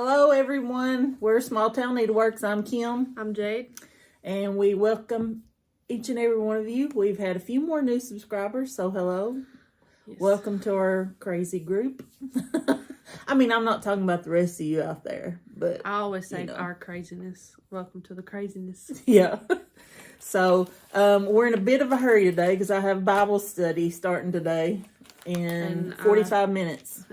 Hello everyone, we're Small Town Needleworks. I'm Kim. I'm Jade. And we welcome each and every one of you. We've had a few more new subscribers, so hello. Yes. Welcome to our crazy group. I mean, I'm not talking about the rest of you out there, but I always say our craziness. Welcome to the craziness. Yeah. So, we're in a bit of a hurry today because I have Bible study starting today in 45 minutes.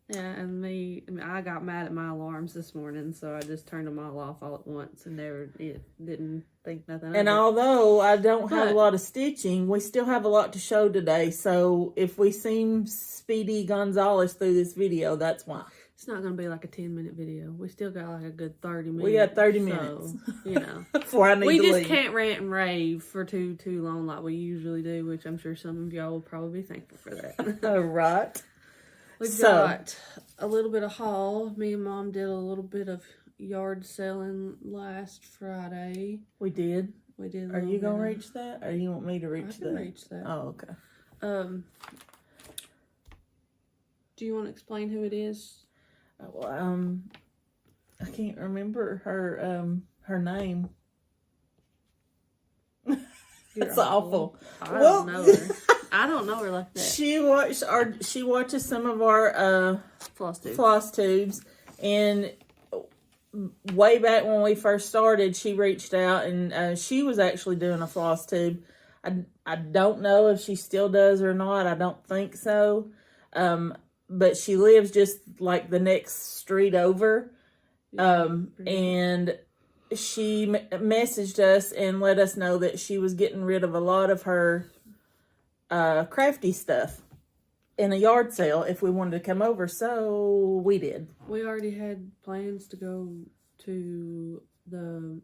Yeah, and I got mad at my alarms this morning, so I just turned them all off all at once and didn't think nothing and of it. Although I don't have a lot of stitching, we still have a lot to show today. So if we seem Speedy Gonzalez through this video, that's why. It's not going to be like a 10-minute video. We still got like a good 30 minutes. We got 30 minutes. You know. Before I need to leave. We just can't rant and rave for too long like we usually do, which I'm sure some of y'all will probably be thankful for that. All right. We've got a little bit of haul. Me and Mom did a little bit of yard selling last Friday. We did. We did. Are you going to reach that? Or you want me to reach that? I can reach that. Oh, okay. Do you want to explain who it is? Well, I can't remember her name. That's awful. I don't know her. I don't know her like that. She watches some of our floss tubes, and way back when we first started, she reached out and she was actually doing a floss tube. I don't know if she still does or not. I don't think so. But she lives just like the next street over, and she messaged us and let us know that she was getting rid of a lot of her crafty stuff in a yard sale if we wanted to come over, so we did. We already had plans to go to the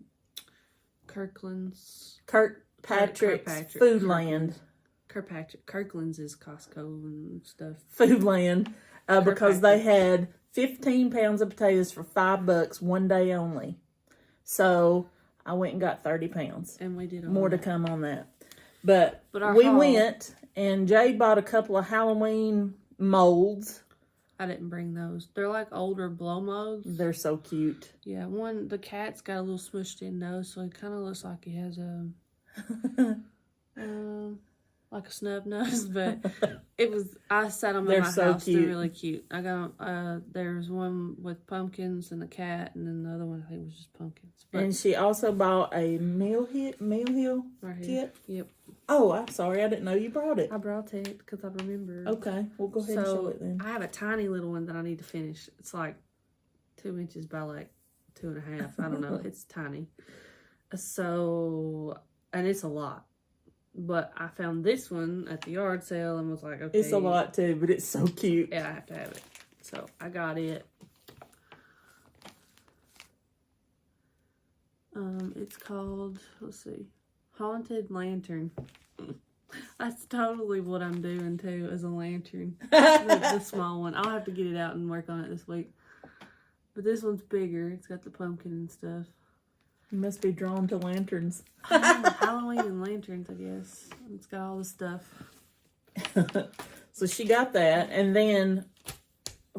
Kirkpatrick's Foodland. Kirkland's is Costco and stuff. Foodland, because they had 15 pounds of potatoes for $5 one day only. So I went and got 30 pounds. And we did more to come on that. But we went, and Jade bought a couple of Halloween molds. I didn't bring those. They're like older blow molds. They're so cute. Yeah, the cat's got a little smushed in nose, so it kind of looks like he has a like a snub nose, but I sat them in my house. Cute. They're really cute. I got there's one with pumpkins and a cat, and then the other one I think was just pumpkins. But and she also bought a meal kit. Yep. Oh, I'm sorry. I didn't know you brought it. I brought it because I remember. Okay, we'll go ahead and show it then. I have a tiny little one that I need to finish. It's like 2 inches by like 2.5. I don't know. It's tiny. So, and it's a lot. But I found this one at the yard sale and was like, okay. It's a lot too, but it's so cute. Yeah, I have to have it. So I got it. It's called, let's see, Haunted Lantern. That's totally what I'm doing too, as a lantern. the small one. I'll have to get it out and work on it this week. But this one's bigger. It's got the pumpkin and stuff. You must be drawn to lanterns. Halloween and lanterns, I guess. It's got all the stuff. So she got that. And then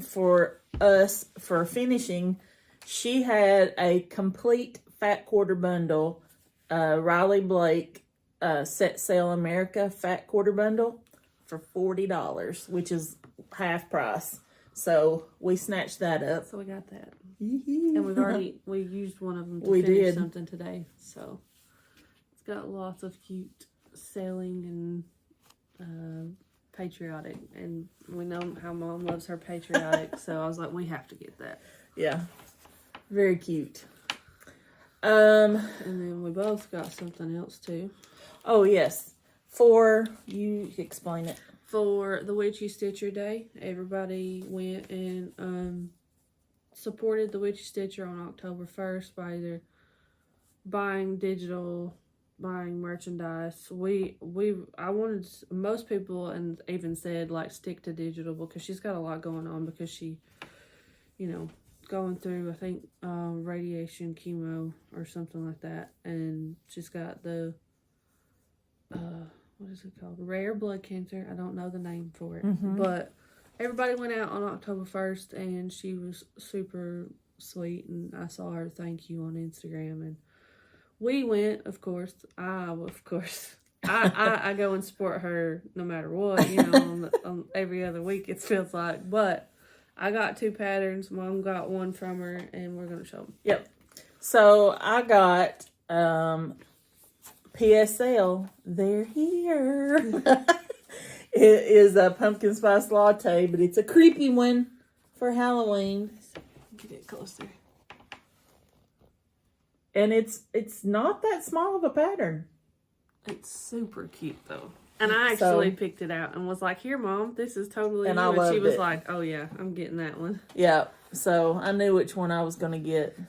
for us, for finishing, she had a complete fat quarter bundle, Riley Blake Set Sail America fat quarter bundle for $40, which is half price. So we snatched that up. So we got that. And we used one of them to finish something today. So it's got lots of cute sailing and patriotic. And we know how Mom loves her patriotic. So I was like, we have to get that. Yeah. Very cute. And then we both got something else too. Oh, yes. You explain it. For the Witchy Stitcher Day, everybody went and supported the Witchy Stitcher on October 1st by either buying merchandise. I wanted most people, and even said like stick to digital because she's got a lot going on because she, going through I think radiation chemo or something like that, and she's got the what is it called? Rare blood cancer. I don't know the name for it, but everybody went out on October 1st, and she was super sweet, and I saw her thank you on Instagram, and we went, of course. I go and support her no matter what, on every other week it feels like. But I got 2 patterns. Mom got one from her, and we're going to show them. Yep. So I got PSL. They're here. It is a pumpkin spice latte, but it's a creepy one for Halloween. Get it closer. And it's not that small of a pattern. It's super cute though. And I actually picked it out and was like, "Here, Mom, this is totally new." And she was like, "Oh yeah, I'm getting that one." Yeah. So I knew which one I was going to get.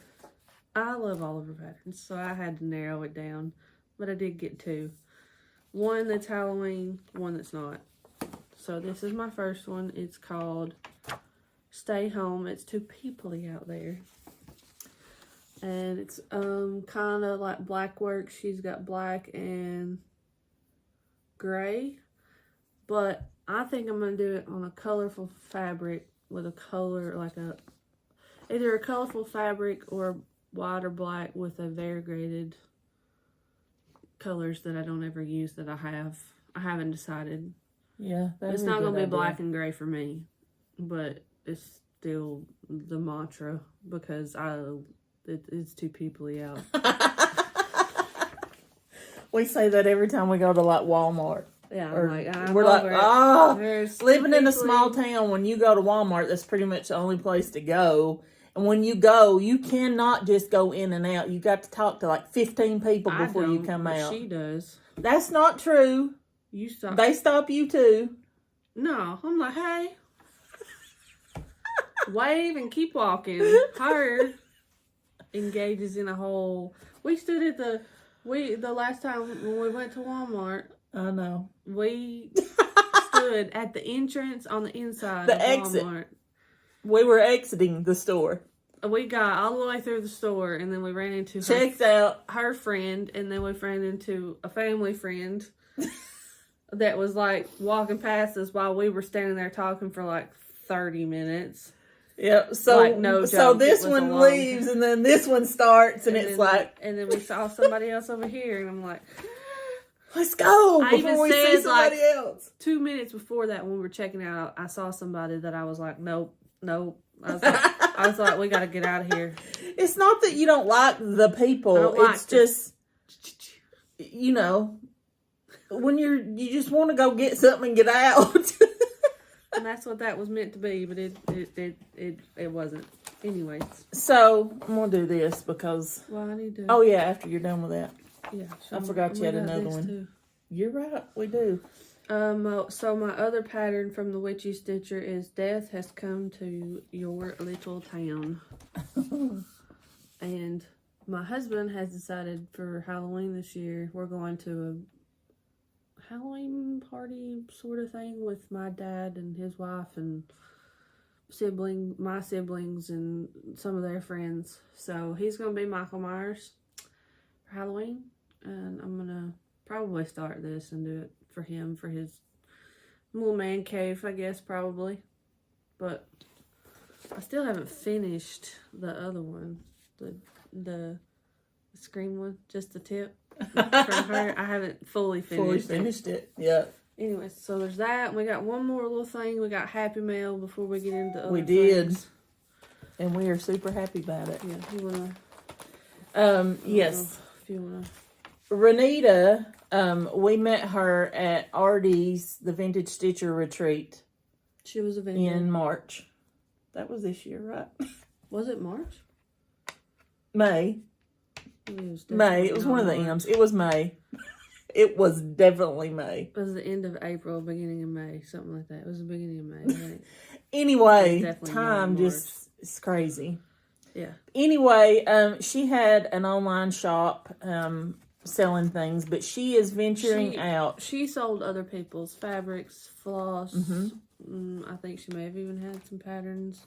I love all of her patterns, so I had to narrow it down. But I did get 2. One that's Halloween, one that's not. So this is my first one. It's called Stay Home. It's too peoply out there. And it's kind of like black work. She's got black and gray. But I think I'm going to do it on a colorful fabric with a color, like either a colorful fabric or white or black with a variegated colors that I don't ever use that I haven't decided. Yeah. It's not going to be black and gray for me. But it's still the mantra because it's too peoply out. We say that every time we go to like Walmart. Yeah, we're like, living in a small town, when you go to Walmart, that's pretty much the only place to go. And when you go, you cannot just go in and out. You got to talk to like 15 people before you come out. She does. That's not true. You stop. They stop you too. No, I'm like, hey. Wave and keep walking. Her engages in a whole. We stood at the last time when we went to Walmart. I know. We stood at the entrance on the inside of exit. Walmart. We were exiting the store. We got all the way through the store, and then we ran into her friend, and then we ran into a family friend that was like walking past us while we were standing there talking for like 30 minutes. Yep. So like, no joke, so this one leaves, and then this one starts, and it's like, and then we saw somebody else over here, and I'm like, let's go before we see somebody like, else. 2 minutes before that, when we were checking out, I saw somebody that I was like, nope. I was like, we got to get out of here. It's not that you don't like the people. It's just, when you just want to go get something and get out. And that's what that was meant to be, but it wasn't. Anyways. So, I'm going to do this because... Well, I need to... Oh, yeah, after you're done with that. Yeah. I forgot you had another one. Too. You're right, we do. So my other pattern from the Witchy Stitcher is Death Has Come to Your Little Town. And my husband has decided for Halloween this year, we're going to a Halloween party sort of thing with my dad and his wife and my siblings and some of their friends. So he's going to be Michael Myers for Halloween. And I'm going to probably start this and do it for him, for his little man cave, I guess, probably. But I still haven't finished the other one, the screen one, just the tip from her. I haven't fully finished it. Yeah. Anyway, so there's that. We got one more little thing. We got Happy Mail before we get into other We did. things. And we are super happy about it. Yeah, you wanna? Yes. If you wanna. Renita, we met her at RD's, the Vintage Stitcher Retreat. She was a vendor. In March. That was this year, right? Was it March? May. May. It was one of the M's. It was May. It was definitely May. It was the end of April, beginning of May, something like that. It was the beginning of May, right? Anyway, time just is crazy. Yeah. Anyway, she had an online shop selling things, but she is venturing out. She sold other people's fabrics, floss. I think she may have even had some patterns.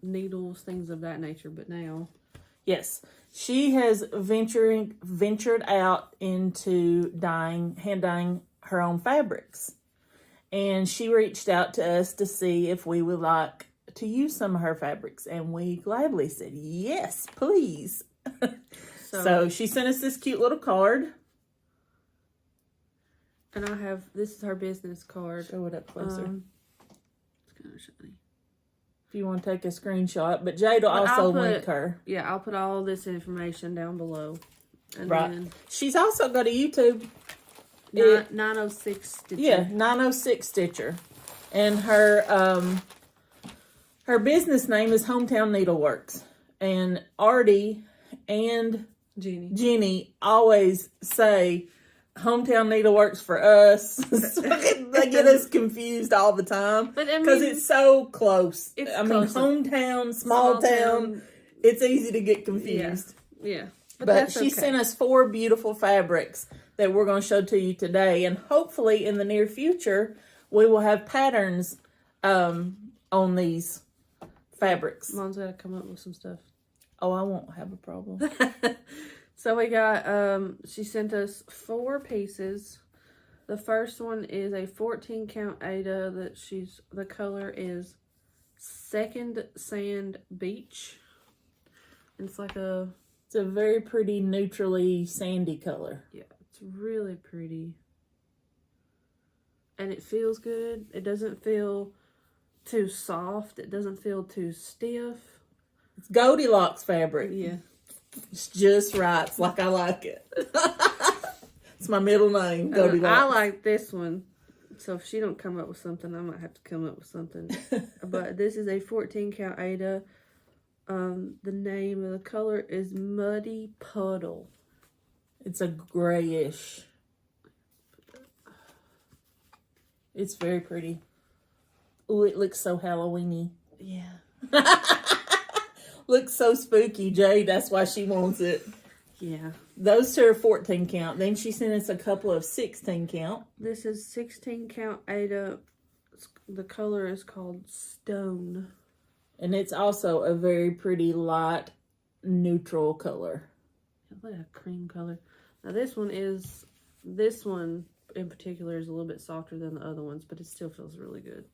Needles, things of that nature. But now, yes, she has ventured out into hand dyeing her own fabrics, And she reached out to us to see if we would like to use some of her fabrics. And we gladly said, yes, please. So she sent us this cute little card. And this is her business card. Show it up closer. It's kind of shiny. If you want to take a screenshot. But Jade will also link her. Yeah, I'll put all this information down below. And then she's also got a YouTube. 906 Stitcher. Yeah, 906 Stitcher. And her business name is Hometown Needleworks. And Artie and Jenny always say Hometown Needleworks for us. So they get us confused all the time. Because it's so close. Hometown, small town. It's easy to get confused. Yeah. But she sent us 4 beautiful fabrics that we're going to show to you today. And hopefully in the near future, we will have patterns on these fabrics. Mom's got to come up with some stuff. Oh, I won't have a problem. So we got, she sent us 4 pieces. The first one is a 14 count Ada the color is Second Sand Beach. It's like it's a very pretty neutrally sandy color. Yeah, it's really pretty. And it feels good. It doesn't feel too soft. It doesn't feel too stiff. It's Goldilocks fabric. Yeah. It's just right. It's like I like it. It's my middle name, Goldilocks. I like this one. So if she don't come up with something, I might have to come up with something. But this is a 14 count Ada. The name of the color is Muddy Puddle. It's a grayish. It's very pretty. Ooh, it looks so Halloween-y. Yeah. Looks so spooky, Jade. That's why she wants it. Yeah. Those 2 are 14 count. Then she sent us a couple of 16 count. This is 16 count Ada. The color is called Stone. And it's also a very pretty light neutral color. It's like a cream color. Now this one in particular is a little bit softer than the other ones, but it still feels really good.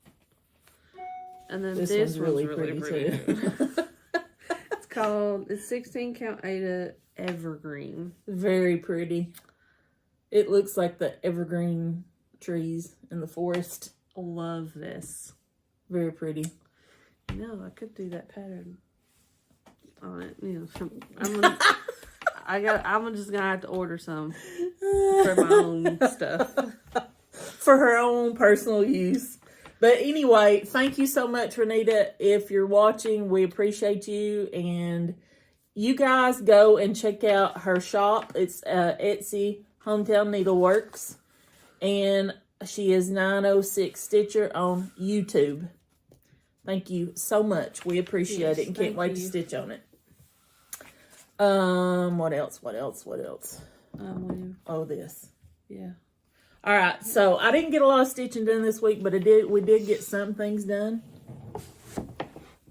And then this one's really pretty too. It's 16 count Ada Evergreen. Very pretty. It looks like the evergreen trees in the forest. Love this. Very pretty. No, I could do that pattern on it. I'm just gonna have to order some for my own stuff. For her own personal use. But anyway, thank you so much, Renita. If you're watching, we appreciate you. And you guys go and check out her shop. It's Etsy Hometown Needleworks. And she is 906 Stitcher on YouTube. Thank you so much. We appreciate it and can't wait to stitch on it. What else? Oh, this. Yeah. All right, so I didn't get a lot of stitching done this week, but we did get some things done.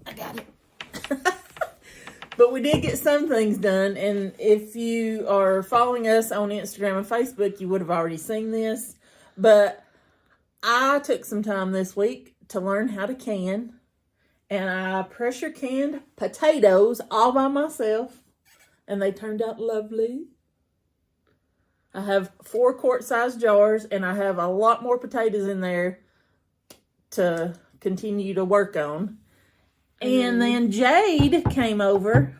I got it. But we did get some things done, and if you are following us on Instagram and Facebook, you would have already seen this. But I took some time this week to learn how to can, and I pressure canned potatoes all by myself, and they turned out lovely. I have 4 quart-sized jars, and I have a lot more potatoes in there to continue to work on. And then Jade came over.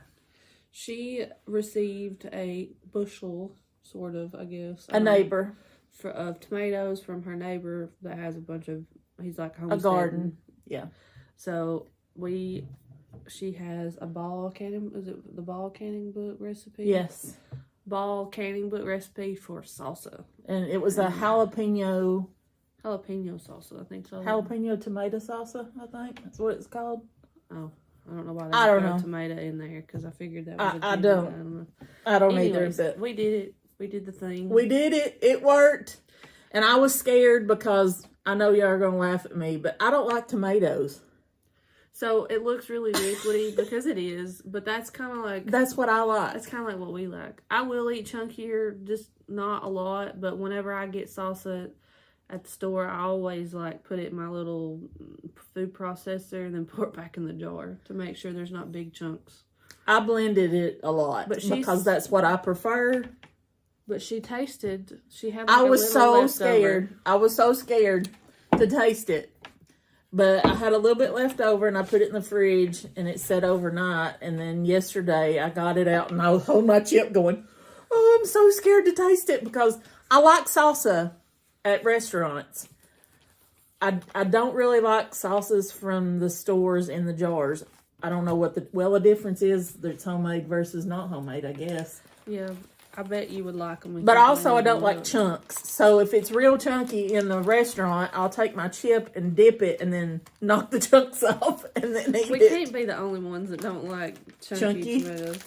She received a bushel, sort of, I guess. A neighbor. Of tomatoes from her neighbor that has a bunch of, he's like homesteading. A garden. Yeah. So she has a ball canning, is it the ball canning book recipe? Yes. Ball canning book recipe for salsa. And it was a jalapeno salsa, I think so. Jalapeno tomato salsa, I think. That's what it's called. Oh, I don't know why they put a tomato in there, because I figured that was I don't either, but we did it. We did the thing. We did it. It worked. And I was scared because I know y'all are going to laugh at me, but I don't like tomatoes. So it looks really liquidy because it is, but that's kind of like... That's what I like. That's kind of like what we like. I will eat chunkier, just not a lot, but whenever I get salsa, at the store, I always like put it in my little food processor and then pour it back in the jar to make sure there's not big chunks. I blended it a lot because that's what I prefer. But she tasted, she had I was so scared. I was so scared to taste it. But I had a little bit left over and I put it in the fridge and it sat overnight. And then yesterday I got it out and I was holding my chip going, oh, I'm so scared to taste it because I like salsa at restaurants. I don't really like salsas from the stores in the jars. I don't know what the difference is that it's homemade versus not homemade, I guess. Yeah, I bet you would like them. But also I don't like chunks. So if it's real chunky in the restaurant, I'll take my chip and dip it and then knock the chunks off and then eat it. We can't be the only ones that don't like chunky tomatoes.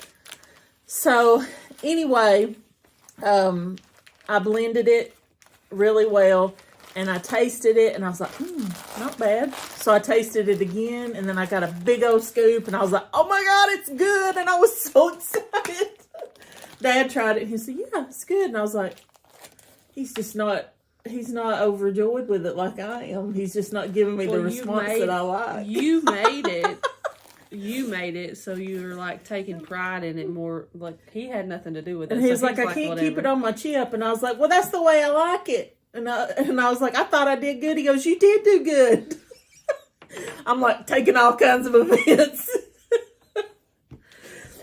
So anyway, I blended it really well. And I tasted it, and I was like, not bad. So I tasted it again, and then I got a big old scoop, and I was like, oh my God, it's good. And I was so excited. Dad tried it, and he said, yeah, it's good. And I was like, he's not overjoyed with it like I am. He's just not giving me the response that I like. You made it. You made it, so you were like taking pride in it more. Like, he had nothing to do with it. And he's like, I can't keep it on my chip. And I was like, well, that's the way I like it. And I was like, I thought I did good. He goes, you did do good. I'm like taking all kinds of offense.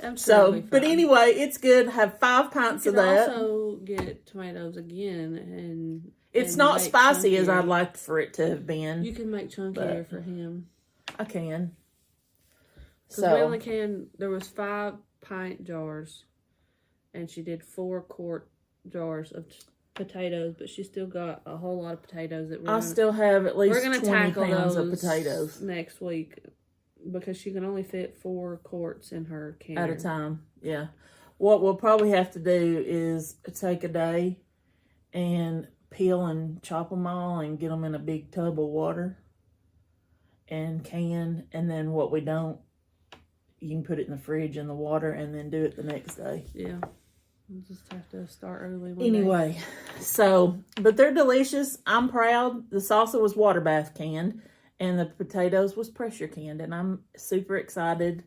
But anyway, it's good. Have 5 pints of that. You can also get tomatoes again, and it's not spicy as I'd like for it to have been. You can make chunkier for him. I can. So we only there was 5 pint jars, and she did 4 quart jars of potatoes, but she still got a whole lot of potatoes that I still have at least 20 tackle pounds of potatoes next week because she can only fit 4 quarts in her can at a time. Yeah. What we'll probably have to do is take a day and peel and chop them all and get them in a big tub of water and can, and then what we don't, you can put it in the fridge in the water and then do it the next day. Yeah. We'll just have to start early. Anyway, so, but they're delicious. I'm proud. The salsa was water bath canned, and the potatoes was pressure canned, and I'm super excited.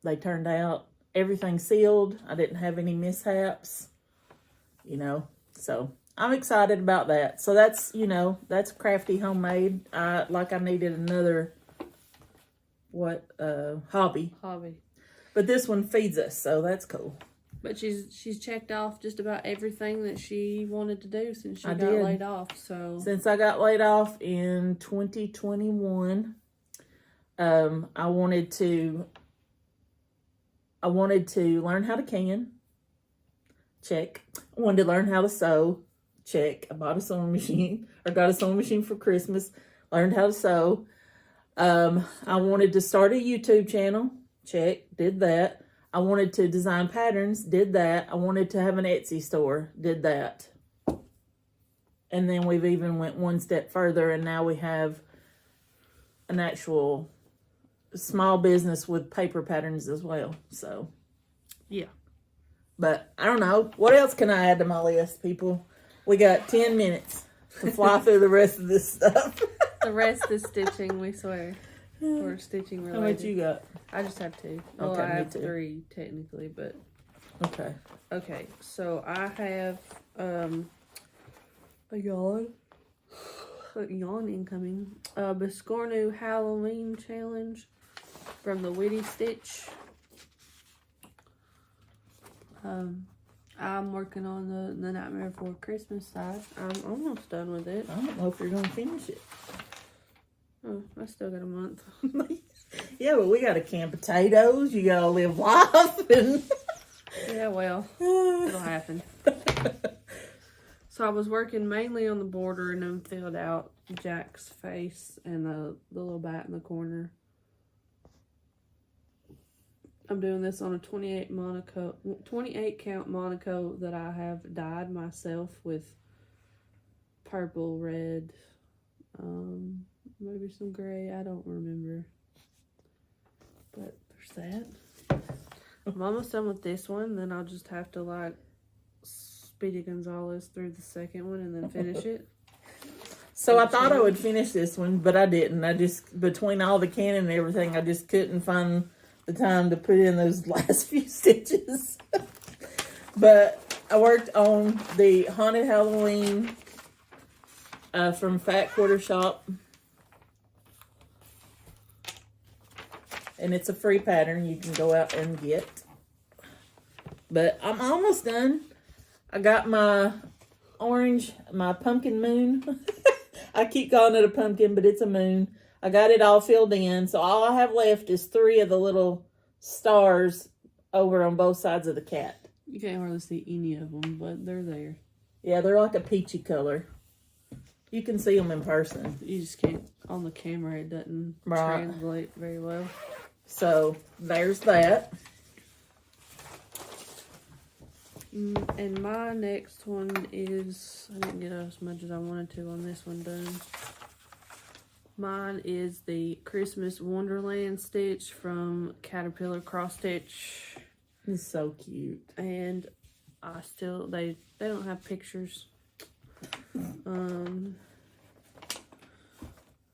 They turned out everything sealed. I didn't have any mishaps, so I'm excited about that. So that's, that's crafty homemade. I needed another, hobby. But this one feeds us, so that's cool. But she's checked off just about everything that she wanted to do since she got laid off. So since I got laid off in 2021, I wanted to learn how to can. Check. I wanted to learn how to sew. Check. I bought a sewing machine or got a sewing machine for Christmas. Learned how to sew. I wanted to start a YouTube channel. Check. Did that. I wanted to design patterns, did that. I wanted to have an Etsy store, did that. And then we've even went one step further, and now we have an actual small business with paper patterns as well. So, yeah. But I don't know. What else can I add to my list, people? We got 10 minutes to fly through the rest of this stuff. The rest is stitching, we swear. Or stitching related. How much you got? I just have 2. Well, I have 3 technically, but okay. So I have a yawn incoming. Biscornu Halloween challenge from the Witchy Stitch. I'm working on the Nightmare Before Christmas side. I'm almost done with it. I don't know if you're gonna finish it. Oh, I still got a month. Yeah, but we got to can potatoes. You got to live life. And yeah, well, it'll happen. So I was working mainly on the border and then filled out Jack's face and the little bat in the corner. I'm doing this on a 28 count Monaco that I have dyed myself with purple, red, maybe some gray. I don't remember. But there's that. I'm almost done with this one. Then I'll just have to like Speedy Gonzalez through the second one and then finish it. So I thought I would finish this one, but I didn't. I just, between all the canning and everything, I just couldn't find the time to put in those last few stitches. But I worked on the Haunted Halloween from Fat Quarter Shop. And it's a free pattern you can go out and get. But I'm almost done. I got my orange, my pumpkin moon. I keep calling it a pumpkin, but it's a moon. I got it all filled in. So all I have left is 3 of the little stars over on both sides of the cat. You can't hardly see any of them, but they're there. Yeah, they're like a peachy color. You can see them in person. You just can't, on the camera, it doesn't translate very well. So, there's that. And my next one is, I didn't get as much as I wanted to on this one done. Mine is the Christmas Wonderland stitch from Caterpillar Cross Stitch. It's so cute. And I still, they don't have pictures.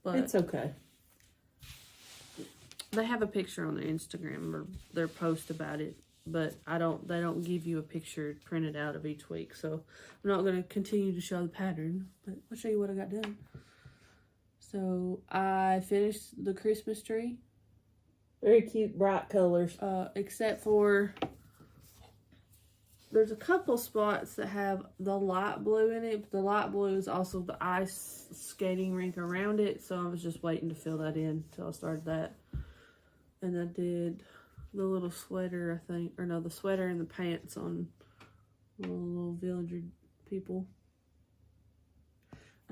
But it's okay. They have a picture on their Instagram or their post about it, but they don't give you a picture printed out of each week. So I'm not going to continue to show the pattern, but I'll show you what I got done. So I finished the Christmas tree. Very cute, bright colors. Except for there's a couple spots that have the light blue in it, but the light blue is also the ice skating rink around it. So I was just waiting to fill that in until I started that. And I did the little sweater, I think, or no, the sweater and the pants on little villager people.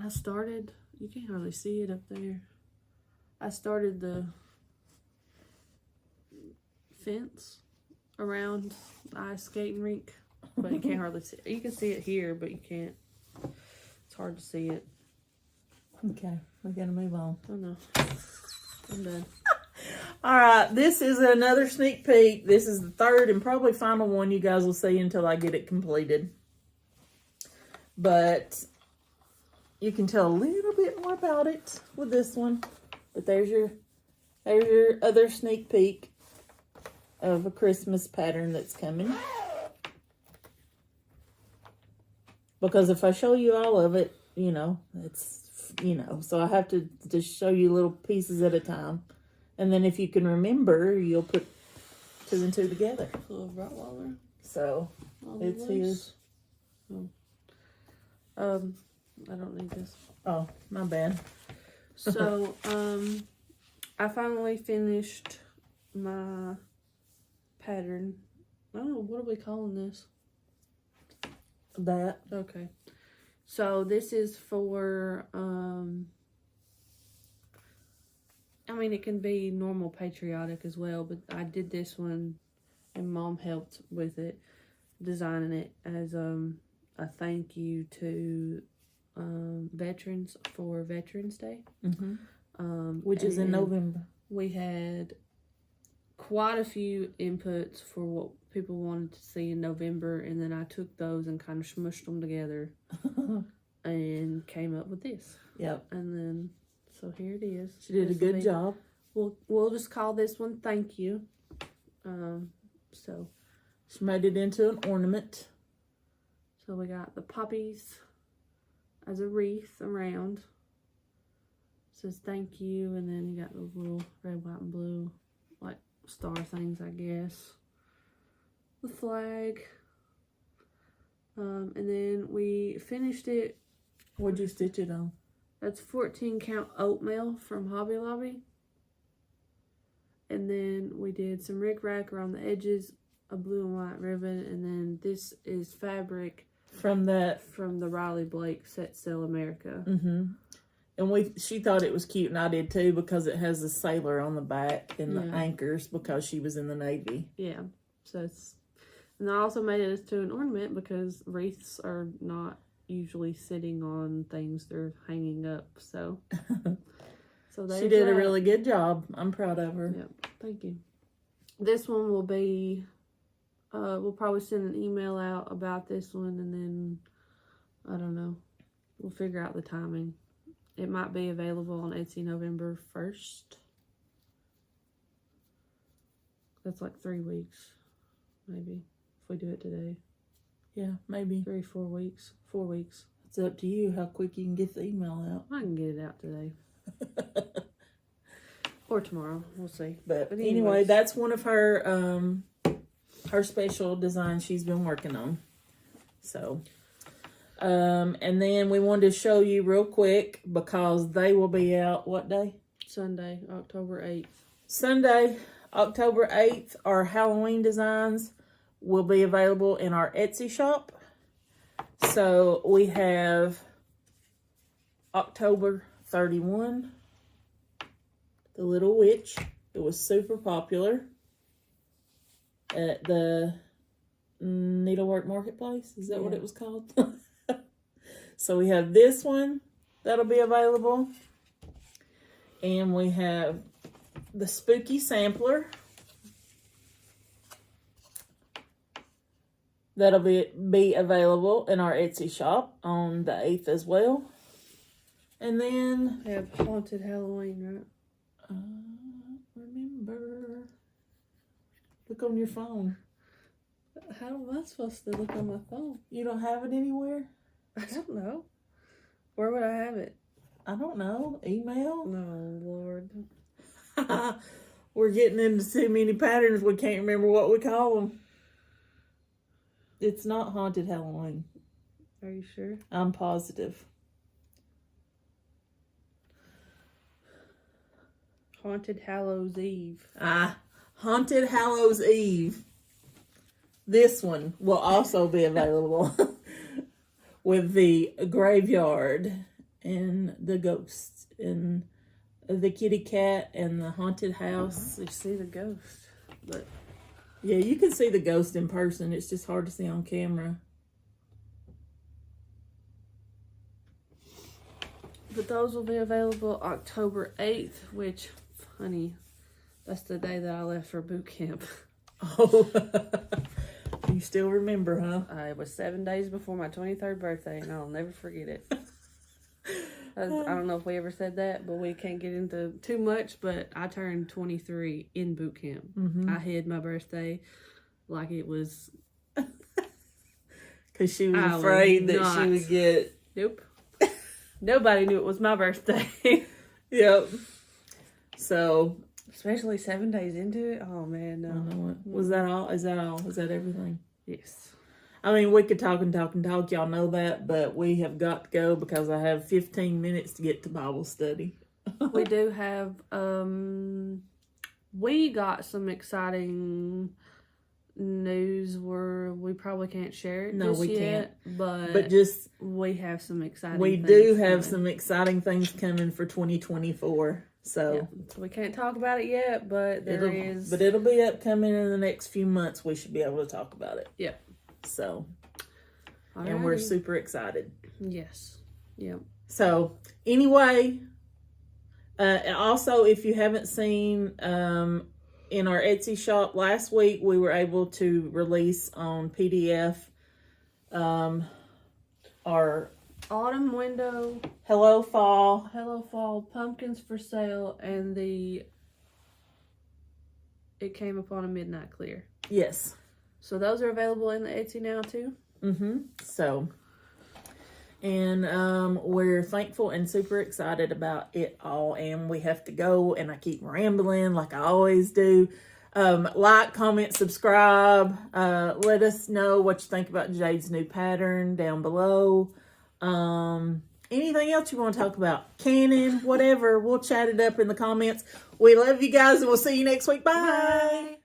I started, you can't hardly see it up there. I started the fence around the ice skating rink, but you can't hardly see it. You can see it here, but you can't. It's hard to see it. Okay, we gotta move on. Oh no, I'm done. All right, this is another sneak peek. This is the third and probably final one you guys will see until I get it completed. But you can tell a little bit more about it with this one. But there's your other sneak peek of a Christmas pattern that's coming. Because if I show you all of it, you know, it's, you know, so I have to just show you little pieces at a time. And then if you can remember, you'll put 2 and 2 together. A little Rottweiler. So, it's his. Oh. I don't need this. Oh, my bad. So, I finally finished my pattern. I don't know, what are we calling this? That. Okay. So, this is for, I mean, it can be normal patriotic as well, but I did this one and Mom helped with it, designing it as a thank you to veterans for Veterans Day. Mm-hmm. Which is in November. We had quite a few inputs for what people wanted to see in November, and then I took those and kind of smushed them together and came up with this. Yep. And then, so here it is. She did a good job. We'll just call this one thank you. So she made it into an ornament. So we got the poppies as a wreath around. It says thank you, and then you got those little red, white, and blue, like star things, I guess. The flag. And then we finished it. What'd you stitch it on? That's 14 count oatmeal from Hobby Lobby. And then we did some rickrack around the edges, a blue and white ribbon, and then this is fabric from the Riley Blake Set Sail America. Mm-hmm. And she thought it was cute, and I did too, because it has the sailor on the back and the anchors because she was in the Navy. Yeah. So it's, and I also made it to an ornament because wreaths are not usually sitting on things, they're hanging up. So she did a really good job. I'm proud of her. Yep. Thank you. This one will be, we'll probably send an email out about this one, and then I don't know, we'll figure out the timing. It might be available on Etsy November 1st. That's like 3 weeks, maybe, if we do it today. Yeah, maybe. 3, 4 weeks. 4 weeks. It's up to you how quick you can get the email out. I can get it out today. Or tomorrow. We'll see. But anyway, that's one of her special designs she's been working on. So, and then we wanted to show you real quick because they will be out what day? Sunday, October 8th. Sunday, October 8th, our Halloween designs will be available in our Etsy shop. So we have October 31, the Little Witch. It was super popular at the Needlework Marketplace. Is that what it was called? So we have this one that'll be available. And we have the Spooky Sampler. That'll be available in our Etsy shop on the 8th as well. And then... We have Haunted Halloween, right? Remember. Look on your phone. How am I supposed to look on my phone? You don't have it anywhere? I don't know. Where would I have it? I don't know. Email? No, Lord. We're getting into too many patterns. We can't remember what we call them. It's not Haunted Halloween. Are you sure? I'm positive. Haunted Hallows Eve. Haunted Hallows Eve. This one will also be available with the graveyard and the ghosts and the kitty cat and the haunted house. You see the ghost, but yeah, you can see the ghost in person. It's just hard to see on camera. But those will be available October 8th, which, funny, that's the day that I left for boot camp. Oh, you still remember, huh? It was 7 days before my 23rd birthday, and I'll never forget it. I don't know if we ever said that, but we can't get into too much, but I turned 23 in boot camp. Mm-hmm. I hid my birthday like it was... Because she was afraid that she would get... Nope. Nobody knew it was my birthday. Yep. So... Especially 7 days into it. Oh, man, no. I know it. Was that all? Is that all? Is that everything? Yes. I mean, we could talk and talk and talk. Y'all know that. But we have got to go because I have 15 minutes to get to Bible study. We do have... we got some exciting news where we probably can't share it just yet. But just... We have some exciting We things do have coming. some exciting things coming for 2024. So we can't talk about it yet, but it'll be upcoming in the next few months. We should be able to talk about it. Yep. So, Alrighty. And we're super excited. Yes. Yep. So anyway, also if you haven't seen in our Etsy shop last week, we were able to release on PDF our Autumn window, Hello Fall pumpkins for sale, and it came upon a midnight clear. Yes. So those are available in the Etsy now too. Mm-hmm. So, and we're thankful and super excited about it all. And we have to go, and I keep rambling like I always do. Like, comment, subscribe. Let us know what you think about Jade's new pattern down below. Anything else you want to talk about? Canon, whatever. We'll chat it up in the comments. We love you guys, and we'll see you next week. Bye. Bye.